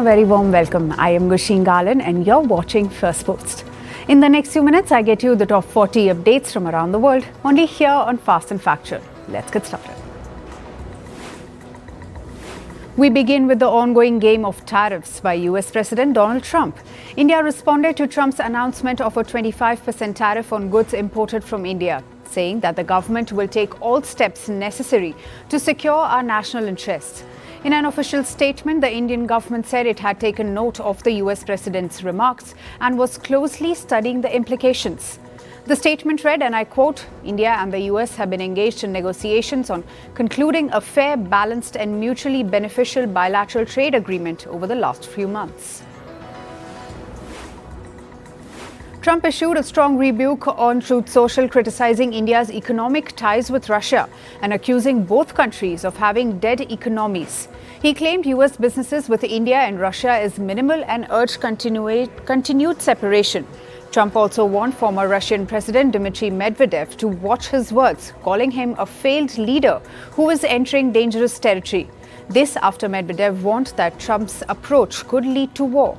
a very warm welcome. I am Gushin Galan and you're watching Firstpost. In the next few minutes, I get you the top 40 updates from around the world, only here on Fast and Factual. Let's get started. We begin with the ongoing game of tariffs by US President Donald Trump. India responded to Trump's announcement of a 25% tariff on goods imported from India, saying that the government will take all steps necessary to secure our national interests. In an official statement, the Indian government said it had taken note of the US president's remarks and was closely studying the implications. The statement read, and I quote, "India and the US have been engaged in negotiations on concluding a fair, balanced and mutually beneficial bilateral trade agreement over the last few months." Trump issued a strong rebuke on Truth Social, criticizing India's economic ties with Russia and accusing both countries of having dead economies. He claimed US businesses with India and Russia is minimal and urged continued separation. Trump also warned former Russian President Dmitry Medvedev to watch his words, calling him a failed leader who is entering dangerous territory. This after Medvedev warned that Trump's approach could lead to war.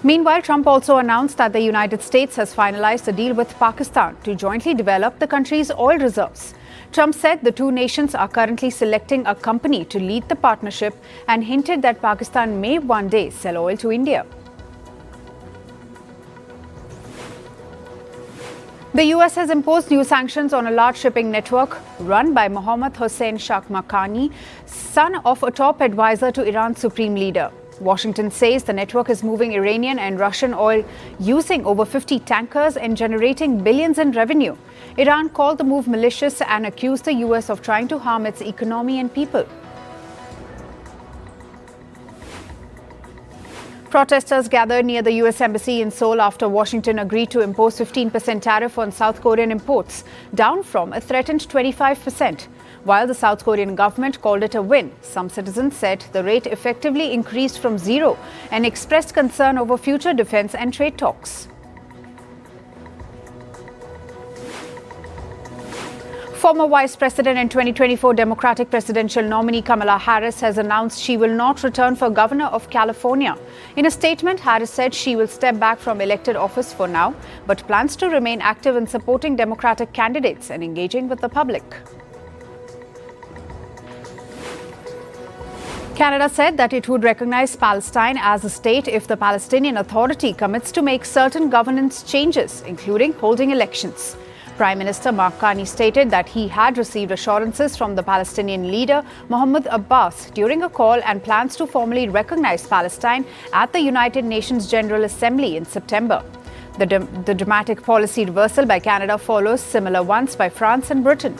Meanwhile, Trump also announced that the United States has finalized a deal with Pakistan to jointly develop the country's oil reserves. Trump said the two nations are currently selecting a company to lead the partnership and hinted that Pakistan may one day sell oil to India. The US has imposed new sanctions on a large shipping network run by Mohammad Hossein Shamkhani, son of a top advisor to Iran's supreme leader. Washington says the network is moving Iranian and Russian oil using over 50 tankers and generating billions in revenue. Iran called the move malicious and accused the US of trying to harm its economy and people. Protesters gathered near the US Embassy in Seoul after Washington agreed to impose 15% tariff on South Korean imports, down from a threatened 25%. While the South Korean government called it a win, some citizens said the rate effectively increased from zero and expressed concern over future defense and trade talks. Former Vice President and 2024 Democratic presidential nominee Kamala Harris has announced she will not return for governor of California. In a statement, Harris said she will step back from elected office for now, but plans to remain active in supporting Democratic candidates and engaging with the public. Canada said that it would recognize Palestine as a state if the Palestinian Authority commits to make certain governance changes, including holding elections. Prime Minister Mark Carney stated that he had received assurances from the Palestinian leader Mahmoud Abbas during a call and plans to formally recognize Palestine at the United Nations General Assembly in September. The dramatic policy reversal by Canada follows similar ones by France and Britain.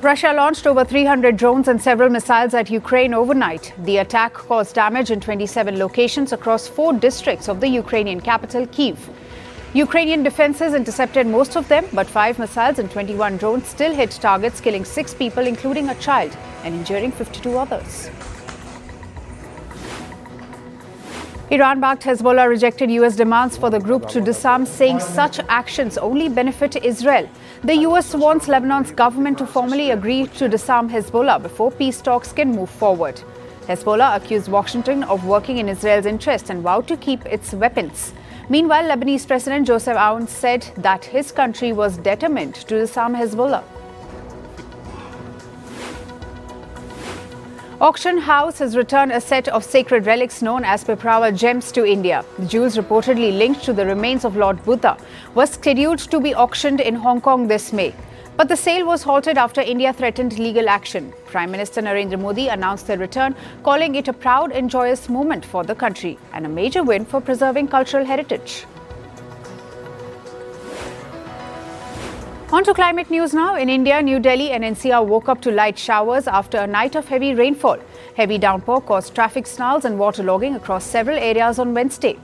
Russia launched over 300 drones and several missiles at Ukraine overnight. The attack caused damage in 27 locations across 4 districts of the Ukrainian capital, Kyiv. Ukrainian defenses intercepted most of them, but 5 missiles and 21 drones still hit targets, killing 6 people, including a child, and injuring 52 others. Iran-backed Hezbollah rejected US demands for the group to disarm, saying such actions only benefit Israel. The US wants Lebanon's government to formally agree to disarm Hezbollah before peace talks can move forward. Hezbollah accused Washington of working in Israel's interest and vowed to keep its weapons. Meanwhile, Lebanese President Joseph Aoun said that his country was determined to disarm Hezbollah. Auction House has returned a set of sacred relics known as Piprawa gems to India. The jewels, reportedly linked to the remains of Lord Buddha, were scheduled to be auctioned in Hong Kong this May. But the sale was halted after India threatened legal action. Prime Minister Narendra Modi announced their return, calling it a proud and joyous moment for the country and a major win for preserving cultural heritage. On to climate news now. In India, New Delhi and NCR woke up to light showers after a night of heavy rainfall. Heavy downpour caused traffic snarls and waterlogging across several areas on Wednesday.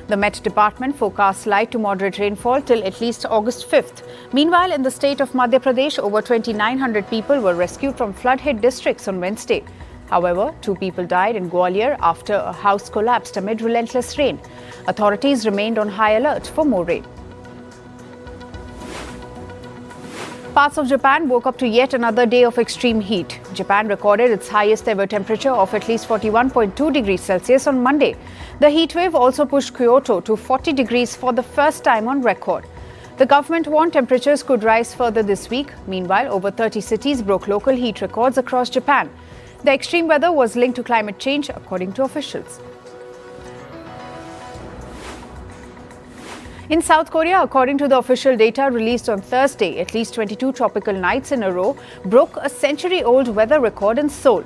The Met Department forecasts light to moderate rainfall till at least August 5th. Meanwhile, in the state of Madhya Pradesh, over 2,900 people were rescued from flood-hit districts on Wednesday. However, 2 people died in Gwalior after a house collapsed amid relentless rain. Authorities remained on high alert for more rain. Parts of Japan woke up to yet another day of extreme heat. Japan recorded its highest ever temperature of at least 41.2 degrees Celsius on Monday. The heat wave also pushed Kyoto to 40 degrees for the first time on record. The government warned temperatures could rise further this week. Meanwhile, over 30 cities broke local heat records across Japan. The extreme weather was linked to climate change, according to officials. In South Korea, according to the official data released on Thursday, at least 22 tropical nights in a row broke a century-old weather record in Seoul.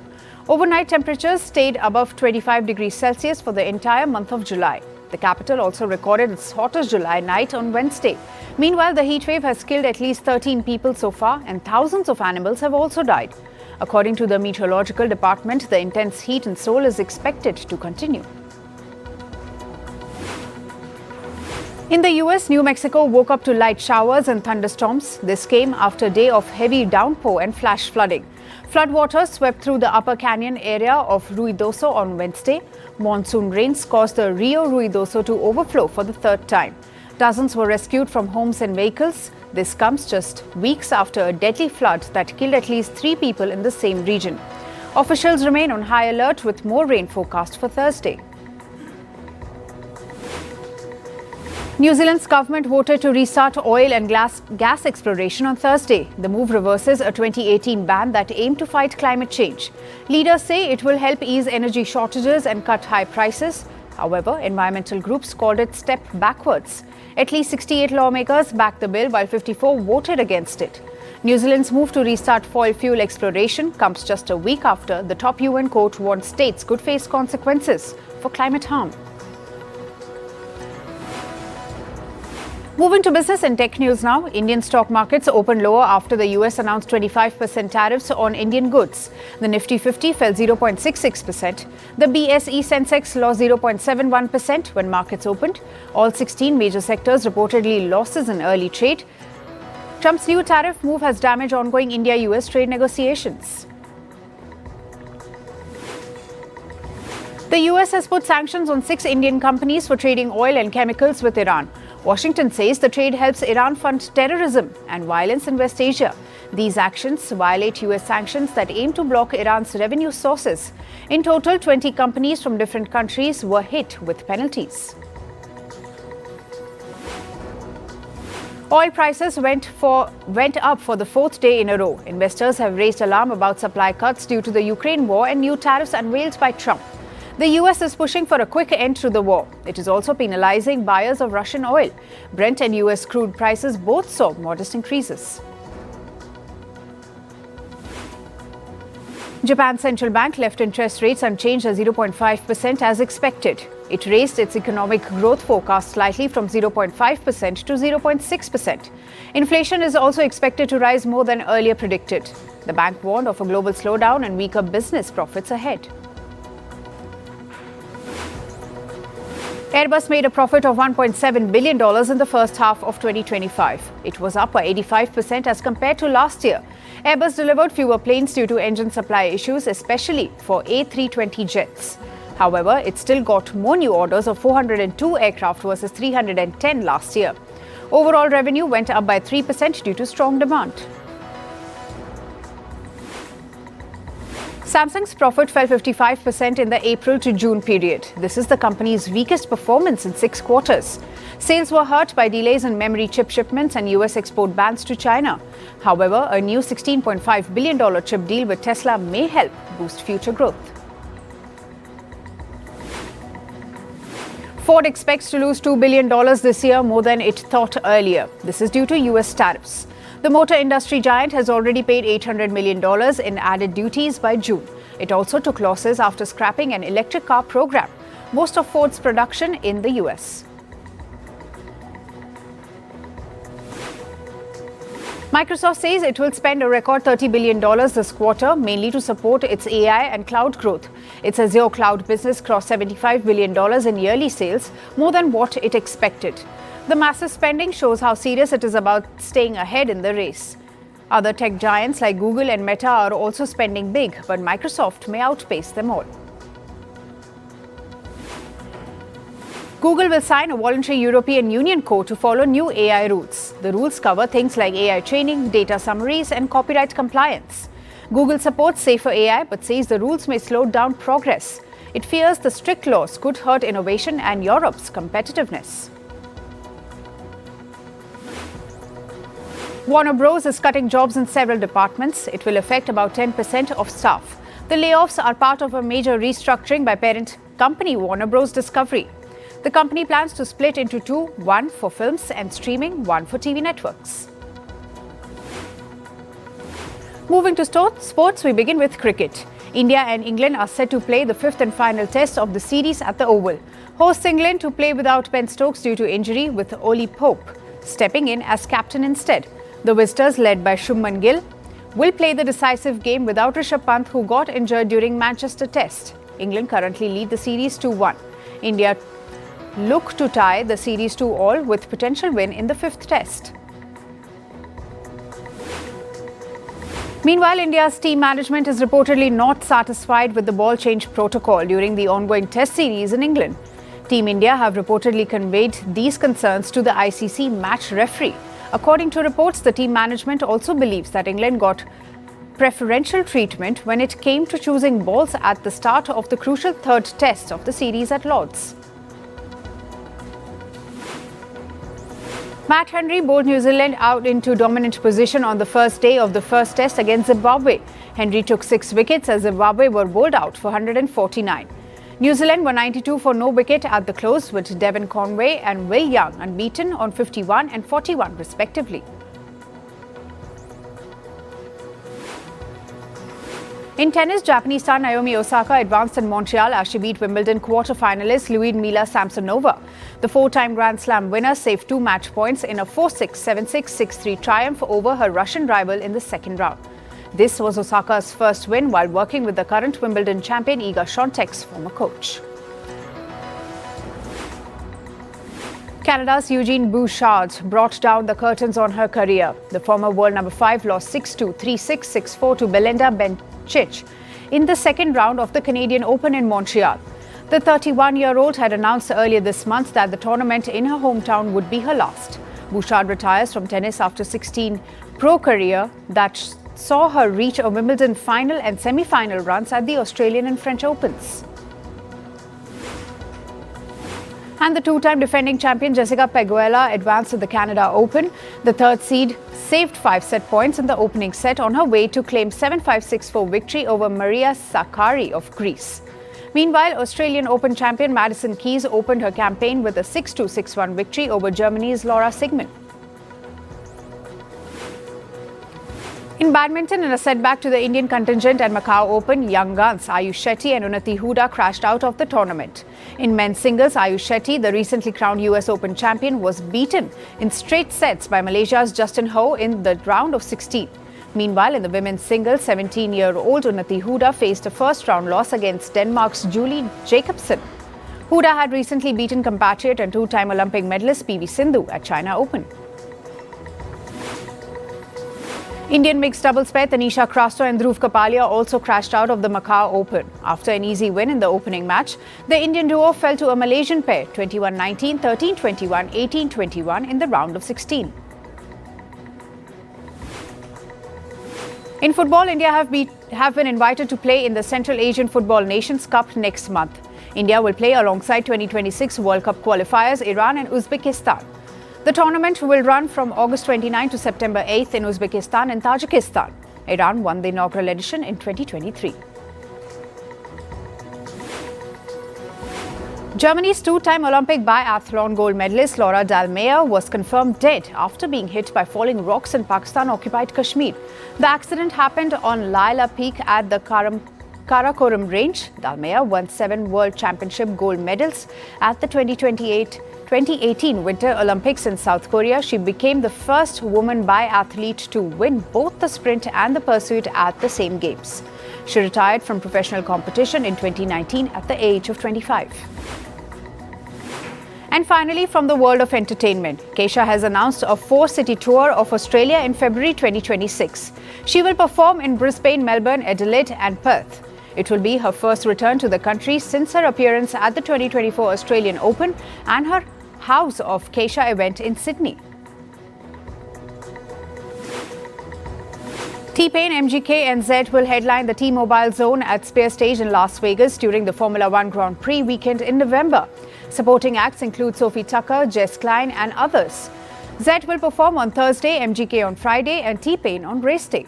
Overnight temperatures stayed above 25 degrees Celsius for the entire month of July. The capital also recorded its hottest July night on Wednesday. Meanwhile, the heatwave has killed at least 13 people so far, and thousands of animals have also died. According to the meteorological department, the intense heat in Seoul is expected to continue. In the US, New Mexico woke up to light showers and thunderstorms. This came after a day of heavy downpour and flash flooding. Floodwaters swept through the upper canyon area of Ruidoso on Wednesday. Monsoon rains caused the Rio Ruidoso to overflow for the third time. Dozens were rescued from homes and vehicles. This comes just weeks after a deadly flood that killed at least 3 people in the same region. Officials remain on high alert with more rain forecast for Thursday. New Zealand's government voted to restart oil and gas exploration on Thursday. The move reverses a 2018 ban that aimed to fight climate change. Leaders say it will help ease energy shortages and cut high prices. However, environmental groups called it a step backwards. At least 68 lawmakers backed the bill while 54 voted against it. New Zealand's move to restart fossil fuel exploration comes just a week after the top UN court warned states could face consequences for climate harm. Moving to business and tech news now. Indian stock markets opened lower after the US announced 25% tariffs on Indian goods. The Nifty 50 fell 0.66%. The BSE Sensex lost 0.71% when markets opened. All 16 major sectors reportedly losses in early trade. Trump's new tariff move has damaged ongoing India-US trade negotiations. The US has put sanctions on 6 Indian companies for trading oil and chemicals with Iran. Washington says the trade helps Iran fund terrorism and violence in West Asia. These actions violate US sanctions that aim to block Iran's revenue sources. In total, 20 companies from different countries were hit with penalties. Oil prices went up for the 4th day in a row. Investors have raised alarm about supply cuts due to the Ukraine war and new tariffs unveiled by Trump. The US is pushing for a quick end to the war. It is also penalizing buyers of Russian oil. Brent and US crude prices both saw modest increases. Japan's central bank left interest rates unchanged at 0.5% as expected. It raised its economic growth forecast slightly from 0.5% to 0.6%. Inflation is also expected to rise more than earlier predicted. The bank warned of a global slowdown and weaker business profits ahead. Airbus made a profit of $1.7 billion in the first half of 2025. It was up by 85% as compared to last year. Airbus delivered fewer planes due to engine supply issues, especially for A320 jets. However, it still got more new orders of 402 aircraft versus 310 last year. Overall revenue went up by 3% due to strong demand. Samsung's profit fell 55% in the April to June period. This is the company's weakest performance in 6 quarters. Sales were hurt by delays in memory chip shipments and US export bans to China. However, a new $16.5 billion chip deal with Tesla may help boost future growth. Ford expects to lose $2 billion this year, more than it thought earlier. This is due to US tariffs. The motor industry giant has already paid $800 million in added duties by June. It also took losses after scrapping an electric car program, most of Ford's production in the US. Microsoft says it will spend a record $30 billion this quarter, mainly to support its AI and cloud growth. Its Azure cloud business crossed $75 billion in yearly sales, more than what it expected. The massive spending shows how serious it is about staying ahead in the race. Other tech giants like Google and Meta are also spending big, but Microsoft may outpace them all. Google will sign a voluntary European Union code to follow new AI rules. The rules cover things like AI training, data summaries, and copyright compliance. Google supports safer AI but says the rules may slow down progress. It fears the strict laws could hurt innovation and Europe's competitiveness. Warner Bros. Is cutting jobs in several departments. It will affect about 10% of staff. The layoffs are part of a major restructuring by parent company Warner Bros. Discovery. The company plans to split into two, one for films and streaming, one for TV networks. Moving to sports, we begin with cricket. India and England are set to play the fifth and final test of the series at the Oval. Hosts England to play without Ben Stokes due to injury, with Oli Pope stepping in as captain instead. The visitors, led by Shubman Gill, will play the decisive game without Rishabh Pant, who got injured during Manchester Test. England currently lead the series 2-1. India look to tie the series 2-all with potential win in the fifth test. Meanwhile, India's team management is reportedly not satisfied with the ball change protocol during the ongoing Test series in England. Team India have reportedly conveyed these concerns to the ICC match referee. According to reports, the team management also believes that England got preferential treatment when it came to choosing balls at the start of the crucial third test of the series at Lord's. Matt Henry bowled New Zealand out into dominant position on the first day of the first test against Zimbabwe. Henry took 6 wickets as Zimbabwe were bowled out for 149. New Zealand were 92 for no wicket at the close, with Devon Conway and Will Young unbeaten on 51 and 41 respectively. In tennis, Japanese star Naomi Osaka advanced in Montreal as she beat Wimbledon quarter-finalist Ludmila Samsonova. The 4-time Grand Slam winner saved 2 match points in a 4-6, 7-6, 6-3 triumph over her Russian rival in the second round. This was Osaka's first win while working with the current Wimbledon champion Iga Świątek's former coach. Canada's Eugene Bouchard brought down the curtains on her career. The former world number 5 lost 6-2, 3-6, 6-4 to Belinda Bencic in the second round of the Canadian Open in Montreal. The 31-year-old had announced earlier this month that the tournament in her hometown would be her last. Bouchard retires from tennis after 16 pro career that saw her reach a Wimbledon final and semi-final runs at the Australian and French Opens. And the 2-time defending champion Jessica Pegula advanced to the Canada Open. The third seed saved 5 set points in the opening set on her way to claim 7-5, 6-4 victory over Maria Sakkari of Greece. Meanwhile, Australian Open champion Madison Keys opened her campaign with a 6-2, 6-1 victory over Germany's Laura Siegemund. In badminton, in a setback to the Indian contingent at Macau Open, young guns Ayush Shetty and Unnati Hooda crashed out of the tournament. In men's singles, Ayush Shetty, the recently crowned US Open champion, was beaten in straight sets by Malaysia's Justin Ho in the round of 16. Meanwhile, in the women's singles, 17-year-old Unnati Hooda faced a first-round loss against Denmark's Julie Jacobsen. Hooda had recently beaten compatriot and 2-time Olympic medalist PV Sindhu at China Open. Indian mixed doubles pair Tanisha Crasto and Dhruv Kapalia also crashed out of the Macau Open. After an easy win in the opening match, the Indian duo fell to a Malaysian pair 21-19, 13-21, 18-21 in the round of 16. In football, India have been invited to play in the Central Asian Football Nations Cup next month. India will play alongside 2026 World Cup qualifiers Iran and Uzbekistan. The tournament will run from August 29 to September 8 in Uzbekistan and Tajikistan. Iran won the inaugural edition in 2023. Germany's 2-time Olympic biathlon gold medalist Laura Dahlmeier was confirmed dead after being hit by falling rocks in Pakistan-occupied Kashmir. The accident happened on Laila Peak at the Karakoram range. Dahlmeier won 7 World Championship gold medals at the 2018 Winter Olympics in South Korea. She became the first woman biathlete to win both the sprint and the pursuit at the same games. She retired from professional competition in 2019 at the age of 25. And finally, from the world of entertainment, Kesha has announced a 4-city tour of Australia in February 2026. She will perform in Brisbane, Melbourne, Adelaide and Perth. It will be her first return to the country since her appearance at the 2024 Australian Open and her House of Kesha event in Sydney. T-Pain, MGK and Zed will headline the T-Mobile Zone at Spear Stage in Las Vegas during the Formula One Grand Prix weekend in November. Supporting acts include Sophie Tucker, Jess Klein and others. Zed will perform on Thursday, MGK on Friday and T-Pain on race day.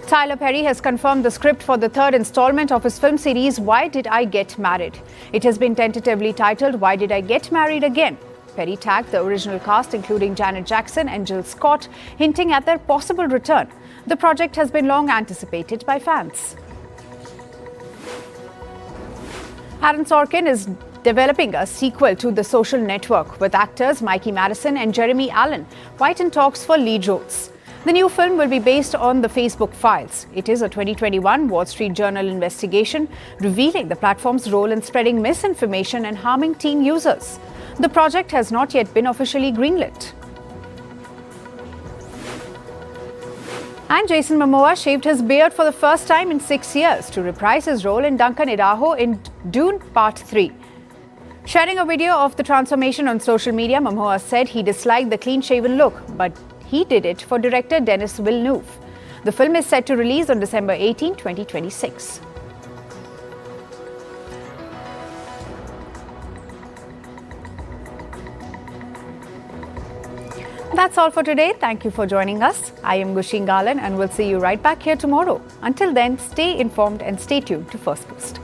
Tyler Perry has confirmed the script for the third installment of his film series Why Did I Get Married? It has been tentatively titled Why Did I Get Married Again? Perry tagged the original cast including Janet Jackson and Jill Scott, hinting at their possible return. The project has been long anticipated by fans. Aaron Sorkin is developing a sequel to The Social Network with actors Mikey Madison and Jeremy Allen, White in talks for lead roles. The new film will be based on the Facebook files. It is a 2021 Wall Street Journal investigation revealing the platform's role in spreading misinformation and harming teen users. The project has not yet been officially greenlit. And Jason Momoa shaved his beard for the first time in 6 years to reprise his role in Duncan Idaho in Dune Part 3. Sharing a video of the transformation on social media, Momoa said he disliked the clean-shaven look, but he did it for director Denis Villeneuve. The film is set to release on December 18, 2026. That's all for today. Thank you for joining us. I am Gushin Galan and we'll see you right back here tomorrow. Until then, stay informed and stay tuned to Firstpost.